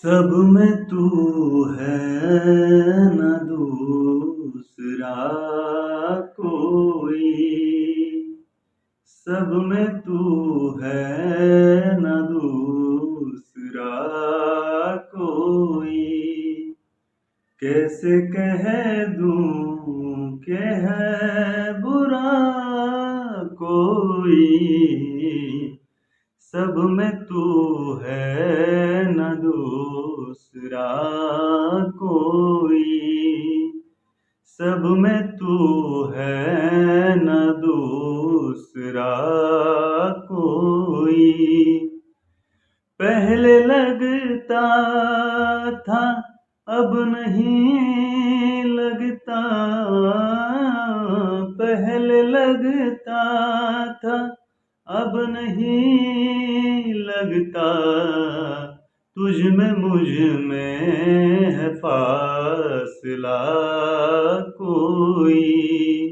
सब में तू है न दूसरा कोई। सब में तू है न दूसरा कोई। कैसे कह दूं कि है बुरा कोई। सब में तू है न दूसरा कोई। सब में तू है न दूसरा कोई। पहले लगता था अब नहीं लगता। पहले लगता था अब नहीं लगता। तुझ में मुझ में है फासला कोई।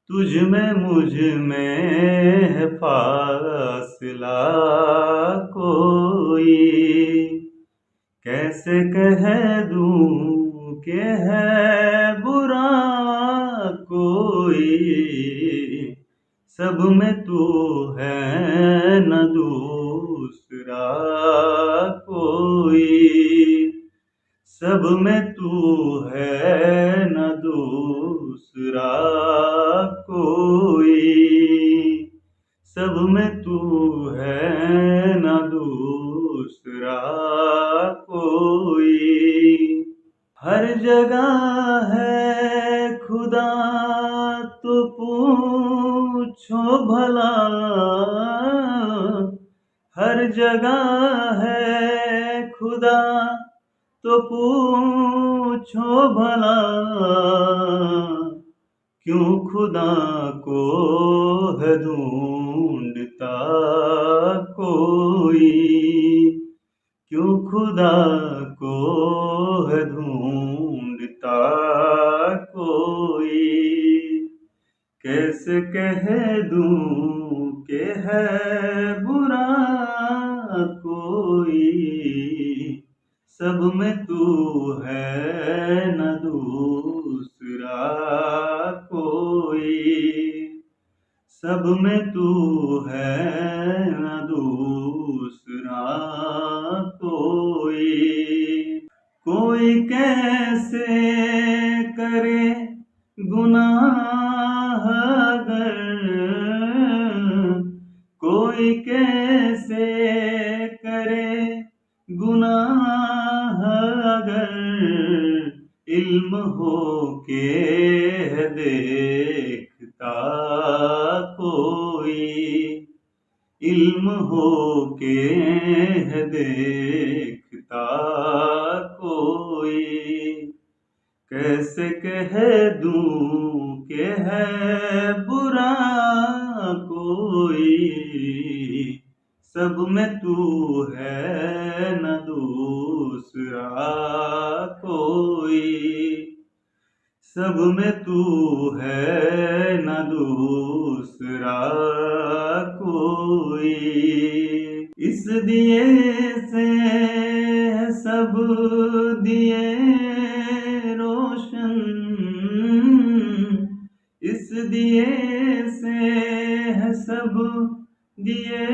तुझ में मुझ में है फासला कोई। कैसे कह दूं कि है बुरा कोई। सब में तू है न दूसरा कोई। सब में तू है न दूसरा कोई। सब में तू है न दूसरा कोई। हर जगह है खुदा तो पूछो भला। हर जगह है खुदा तो पूछो भला। क्यों खुदा को है ढूंढता कोई। क्यों खुदा को है ढूंढता कोई। कैसे कह दूं कि है बुरा कोई। सब में तू है न दूसरा कोई। सब में तू है न दूसरा कोई। कोई कैसे करे गुनाह अगर। कोई कैसे करे गुनाह अगर। इल्म हो के है देखता कोई। इल्म हो के है देखता कोई। कैसे कह दूं कि है बुरा कोई। सब में तू है न दूसरा कोई। सब में तू है न दूसरा कोई। इस दिए से है सब दिए रोशन। इस दिए से है सब दिए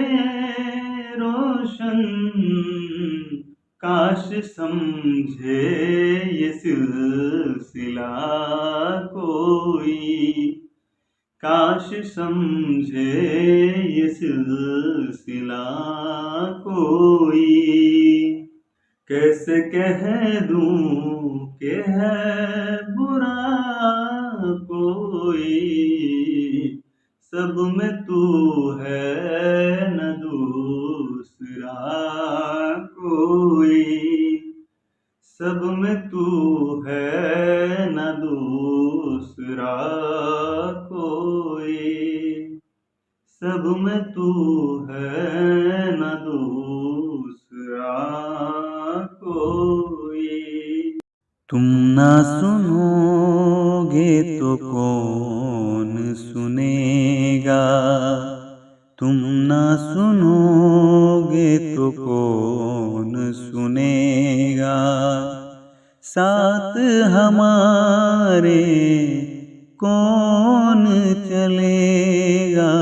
रोशन। काश समझे ये सिलसिला कोई। काश समझे ये सिलसिला कोई। कैसे कह दूं कि है बुरा कोई। सब में तू है न दूसरा कोई। सब में तू है न दूसरा कोई। सब में तू है न दूसरा कोई। तुम ना सुनोगे तो कौन सुनेगा। तुम ना सुनोगे तो कौन सुनेगा। साथ हमारे कौन चलेगा,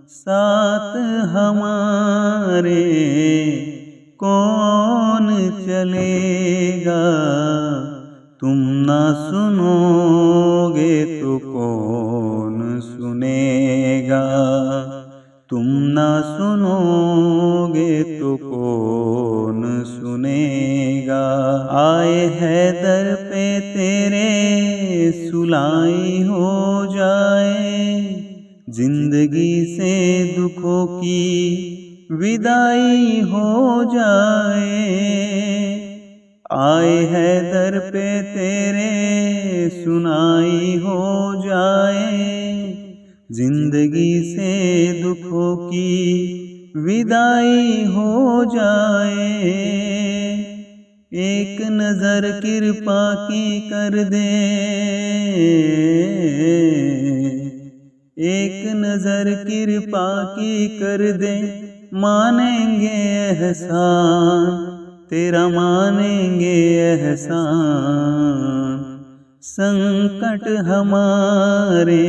साथ हमारे कौन चलेगा। तुम ना सुनोगे तो कौन सुनेगा, तुम ना सुनोगे तो कौन सुनेगा। आए है दर पे तेरे सुलाई हो जाए, जिंदगी से दुखों की विदाई हो जाए। आए है दर पे तेरे सुनाई हो जाए, जिंदगी से दुखों की विदाई हो जाए। एक नजर कृपा की कर दे, एक नजर कृपा की कर दे, मानेंगे एहसान तेरा, मानेंगे एहसान। संकट हमारे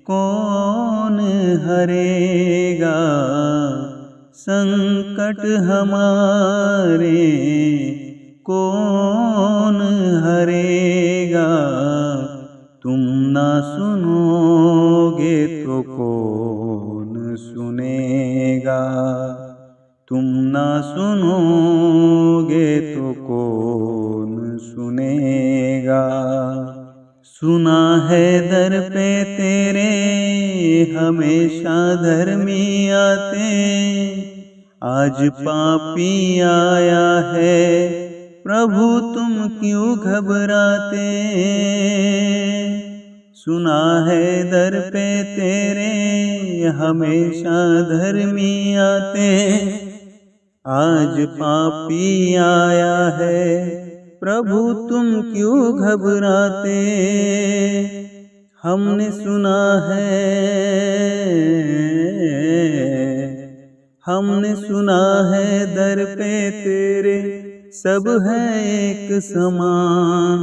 कौन हरेगा, संकट हमारे कौन हरेगा। तुम ना सुनोगे तो कौन सुनेगा, तुम ना सुनोगे तो कौन सुनेगा। सुना है दर पे तेरे हमेशा धर्मी आते, आज पापी आया है प्रभु तुम क्यों घबराते। सुना है दर पे तेरे हमेशा धर्मी आते, आज पापी आया है प्रभु तुम क्यों घबराते। हमने सुना है, हमने सुना है दर पे तेरे सब है एक समान,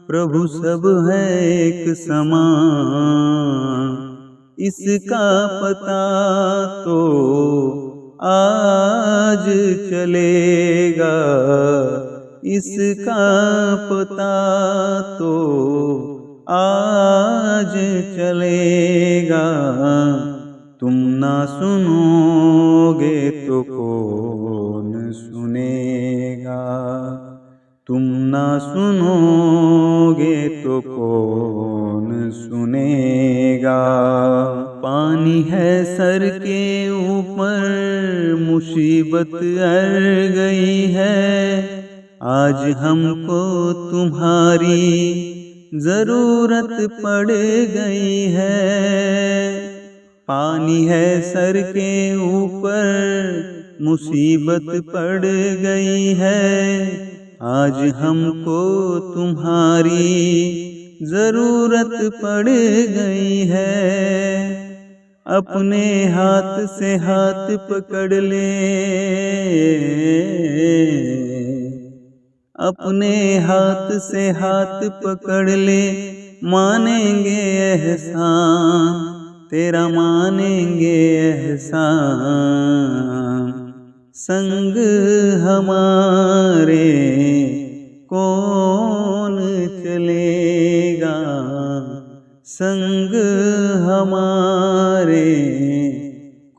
प्रभु सब है एक समान। इसका पता तो आज चलेगा, इसका पता तो आज चलेगा। तुम ना सुनोगे तो कौन सुनेगा, तुम ना सुनोगे तो कौन सुनेगा। पानी है सर के ऊपर मुसीबत अड़ गई है, आज हमको तुम्हारी जरूरत पड़ गई है। पानी है सर के ऊपर मुसीबत पड़ गई है, आज हमको तुम्हारी जरूरत पड़ गई है। अपने हाथ से हाथ पकड़ ले, अपने हाथ से हाथ पकड़ ले, मानेंगे एहसान तेरा, मानेंगे एहसान। संग हमारे कौन चलेगा, संग हमारे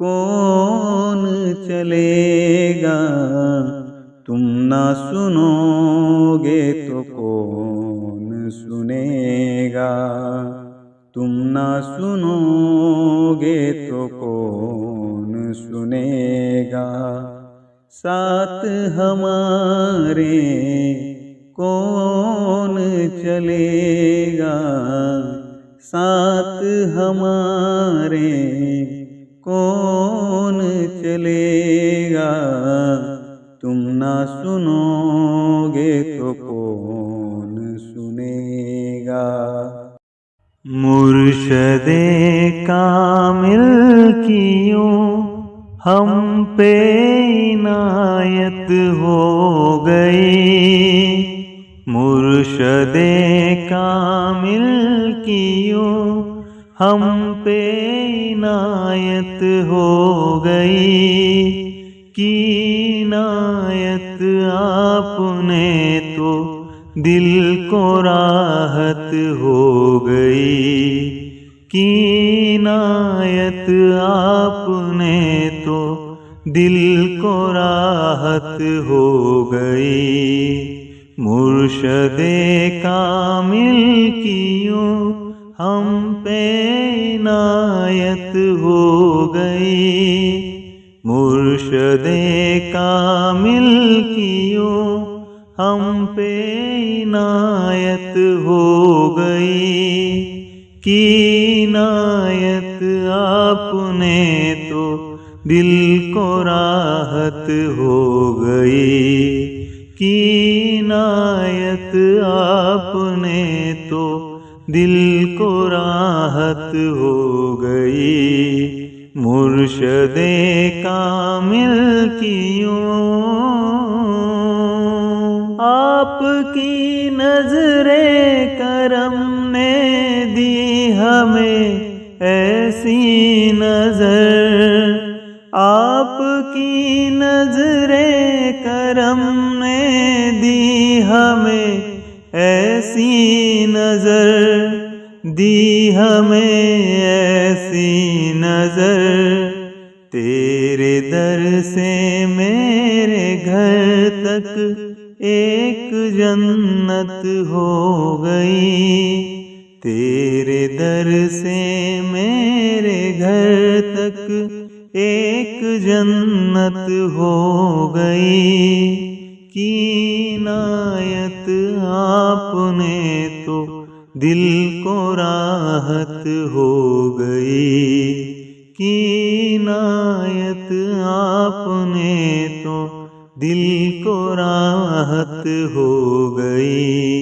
कौन चलेगा। तुम ना सुनोगे तो कौन सुनेगा, तुम ना सुनोगे तो कौन सुनेगा। साथ हमारे कौन चलेगा, साथ हमारे कौन चलेगा। तुम ना सुनोगे तो कौन सुनेगा। मुर्शदे कामिल की यूं हम पे इनाम इनायत हो गई, मुर्शदे कामिल की यूं हम पे इनायत हो गई, की इनायत आपने तो दिल को राहत हो गई, की इनायत आपने तो दिल को राहत हो गई, मुर्शदे कामिल की यूं हम पे इनायत हो गई, मुर्शदे कामिल की यूं हम पे इनायत हो गई, की इनायत आपने तो दिल को राहत हो गई, की इनायत आपने तो दिल को राहत हो गई, मुर्शदे कामिल की यूं आपकी नजरे करम ने दी हमें ऐसी नजर, आपकी नजरे करम ने दी हमें ऐसी नजर, दी हमें ऐसी नजर, तेरे दर से मेरे घर तक एक जन्नत हो गई, तेरे दर से मेरे घर तक एक जन्नत हो गई, की इनायत आपने तो दिल को राहत हो गई, की इनायत आपने तो दिल को राहत हो गई,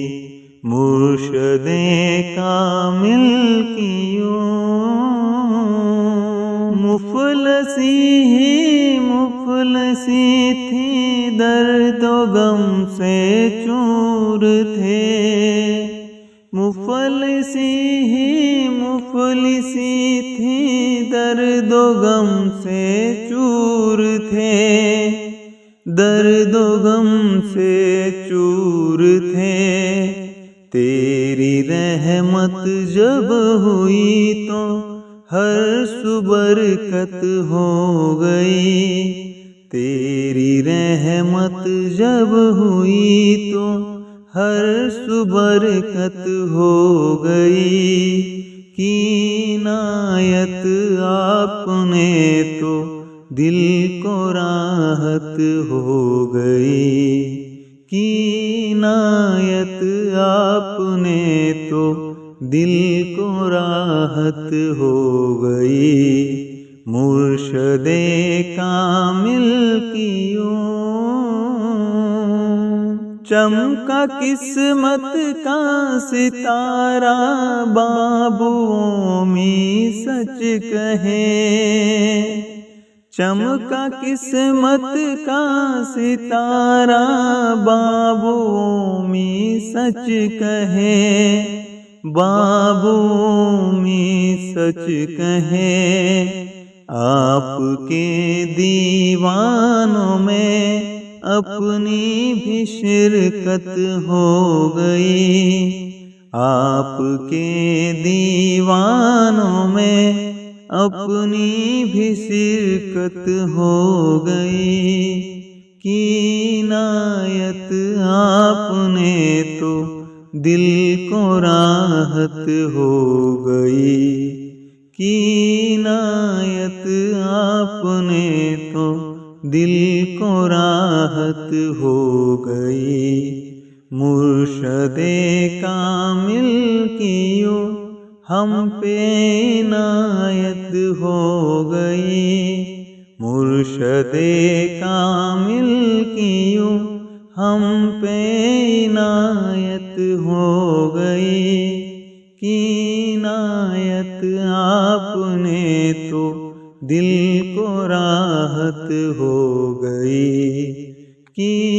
मुर्शदे कामिल की यूं मुफलसी ही मुफलसी थी, दर्दो गम से चूर थे, मुफलसी ही मुफलसी थी, दर्दो गम से चूर थे, दर्दो गम से चूर थे, तेरी रहमत जब हुई तो हर सुबरकत हो गई, तेरी रहमत जब हुई तो हर सुबरकत हो गई, की इनायत आपने तो दिल को राहत हो गई, की इनायत आपने तो दिल को राहत हो गई, मुर्शदे कामिल की यूं चमका किस्मत का सितारा, बाबुओं में सच कहे, चमका किस्मत का सितारा, बाबुओं में सच कहे, बाबुओं में सच कहे, आपके दीवानों में अपनी भी शिरकत हो गई, आपके दीवानों में अपनी भी शिरकत हो गई, की इनायत आपने तो दिल को राहत हो गई, की इनायत आपने तो दिल को राहत हो गई, मुर्शदे कामिल की यूं हम पे इनायत हो गई, मुर्शदे कामिल की यूं हम पे इनायत हो गई, की इनायत आपने तो दिल को राहत हो गई।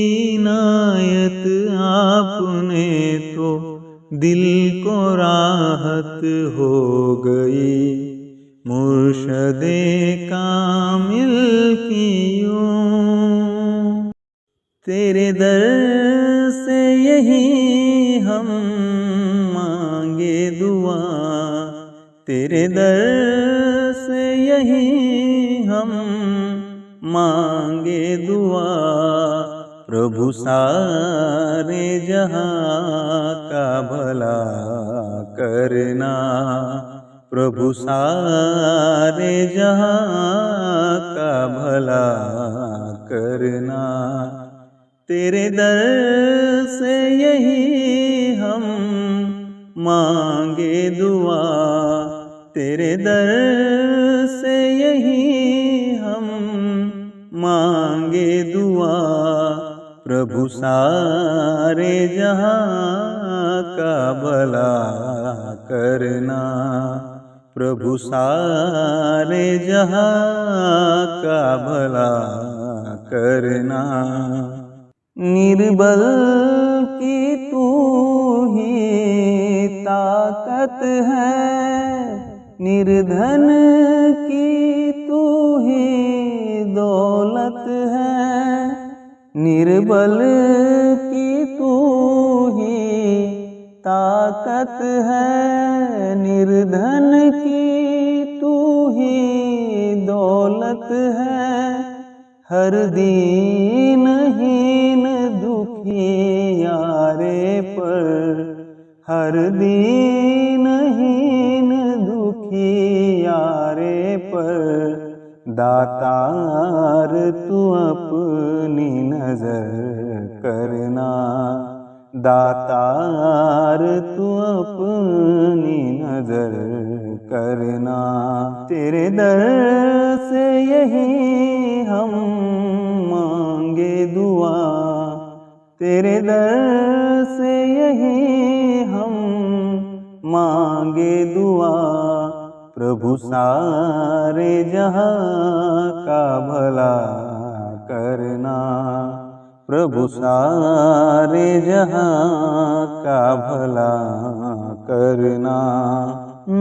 इनायत आपने तो दिल को राहत हो गई। मुर्शदे कामिल की यूं तेरे दर से यही हम मांगे दुआ, तेरे दर से यही हम मांगे दुआ। प्रभु सारे जहां का भला करना, प्रभु सारे जहां का भला करना। तेरे दर से यही हम मांगे दुआ, तेरे दर से यही हम मांगे दुआ। प्रभु सारे जहां का भला करना, प्रभु सारे जहां का भला करना। निर्बल की तू ही ताकत है, निर्धन की तू ही दौलत है। निर्बल की तू ही ताकत है, निर्धन की तू ही दौलत है। हर दीनहीन दुखियारे पर, हर दीनहीन दुखियारे पर दातार तू अपनी नजर करना, दातार तू अपनी नजर करना। तेरे दर से यही हम मांगे दुआ, तेरे दर से यही हम मांगे दुआ। प्रभु सारे जहां का भला करना, प्रभु सारे जहां का भला करना।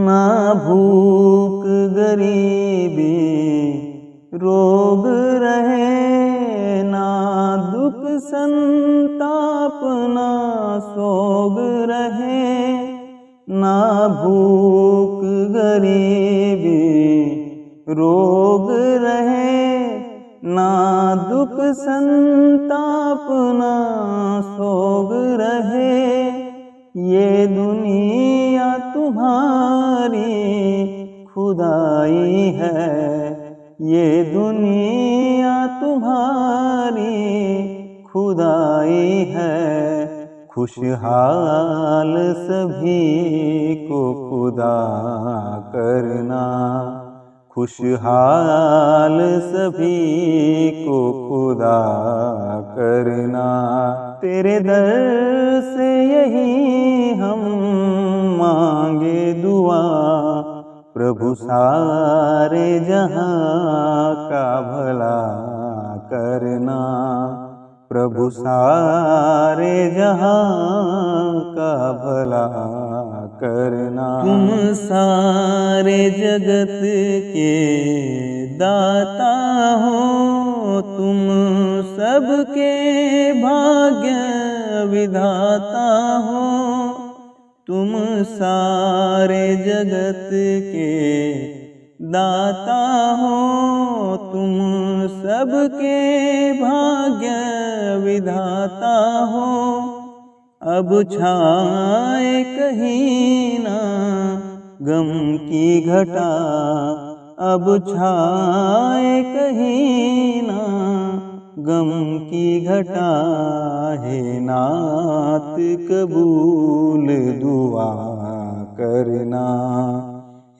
ना भूख गरीबी रोग रहे, ना दुख संताप ना सोग रहे। ना भूख गरीबी रोग रहे, ना दुख संताप ना सोग रहे। ये दुनिया तुम्हारी खुदाई है, ये दुनिया तुम्हारी खुदाई है। खुशहाल सभी को खुदा करना, खुशहाल सभी को खुदा करना। तेरे दर से यही हम मांगे दुआ, प्रभु सारे जहां का भला करना, प्रभु सारे जहां का भला करना। तुम सारे जगत के दाता हो, तुम सबके भाग्य विधाता हो। तुम सारे जगत के दाता हो, तुम सबके भाग्य विधाता हो। अब छाए कहीं ना गम की घटा, अब छाए कहीं ना गम की घटा। है नात कबूल दुआ करना,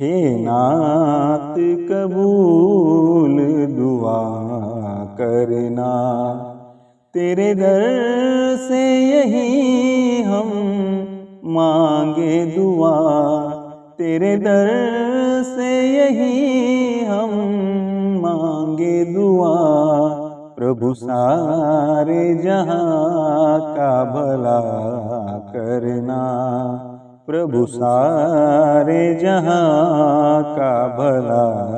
हे नात कबूल दुआ करना। तेरे दर से यही हम मांगे दुआ, तेरे दर से यही हम मांगे दुआ। प्रभु सारे जहाँ का भला करना, प्रभु सारे जहाँ का भला